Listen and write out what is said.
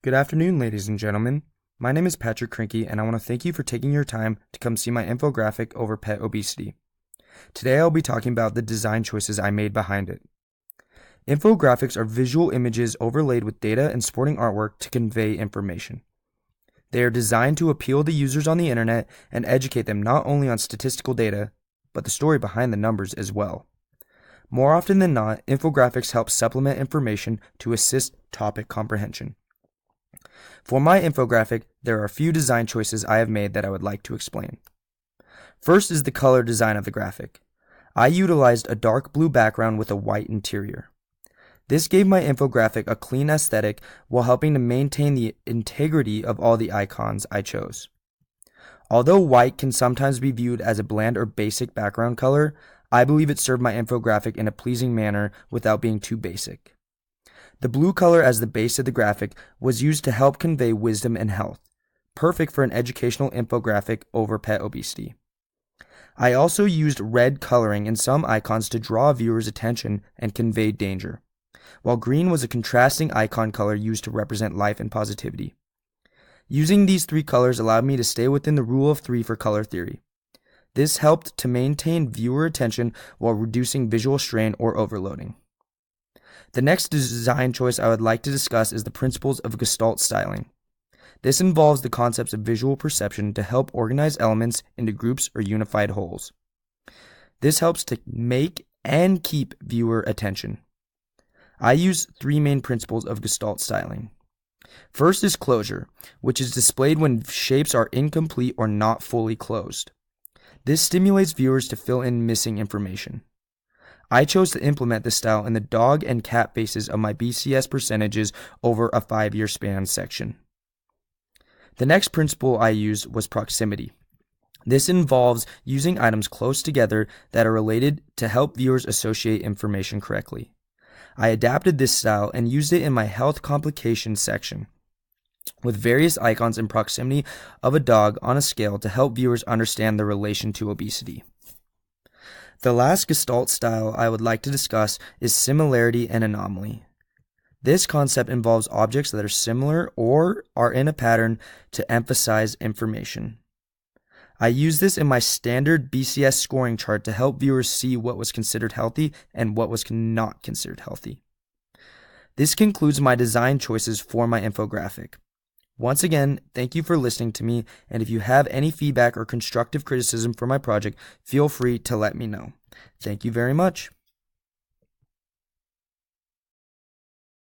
Good afternoon, ladies and gentlemen. My name is Patrick Krinke, and I want to thank you for taking your time to come see my infographic over pet obesity. Today I'll be talking about the design choices I made behind it. Infographics are visual images overlaid with data and supporting artwork to convey information. They are designed to appeal to users on the internet and educate them not only on statistical data, but the story behind the numbers as well. More often than not, infographics help supplement information to assist topic comprehension. For my infographic, there are a few design choices I have made that I would like to explain. First is the color design of the graphic. I utilized a dark blue background with a white interior. This gave my infographic a clean aesthetic while helping to maintain the integrity of all the icons I chose. Although white can sometimes be viewed as a bland or basic background color, I believe it served my infographic in a pleasing manner without being too basic. The blue color as the base of the graphic was used to help convey wisdom and health, perfect for an educational infographic over pet obesity. I also used red coloring in some icons to draw viewers' attention and convey danger, while green was a contrasting icon color used to represent life and positivity. Using these three colors allowed me to stay within the rule of three for color theory. This helped to maintain viewer attention while reducing visual strain or overloading. The next design choice I would like to discuss is the principles of Gestalt styling. This involves the concepts of visual perception to help organize elements into groups or unified wholes. This helps to make and keep viewer attention. I use three main principles of Gestalt styling. First is closure, which is displayed when shapes are incomplete or not fully closed. This stimulates viewers to fill in missing information. I chose to implement this style in the dog and cat faces of my BCS percentages over a 5-year span section. The next principle I used was proximity. This involves using items close together that are related to help viewers associate information correctly. I adapted this style and used it in my health complications section, with various icons in proximity of a dog on a scale to help viewers understand the relation to obesity. The last Gestalt style I would like to discuss is similarity and anomaly. This concept involves objects that are similar or are in a pattern to emphasize information. I use this in my standard BCS scoring chart to help viewers see what was considered healthy and what was not considered healthy. This concludes my design choices for my infographic. Once again, thank you for listening to me, and if you have any feedback or constructive criticism for my project, feel free to let me know. Thank you very much.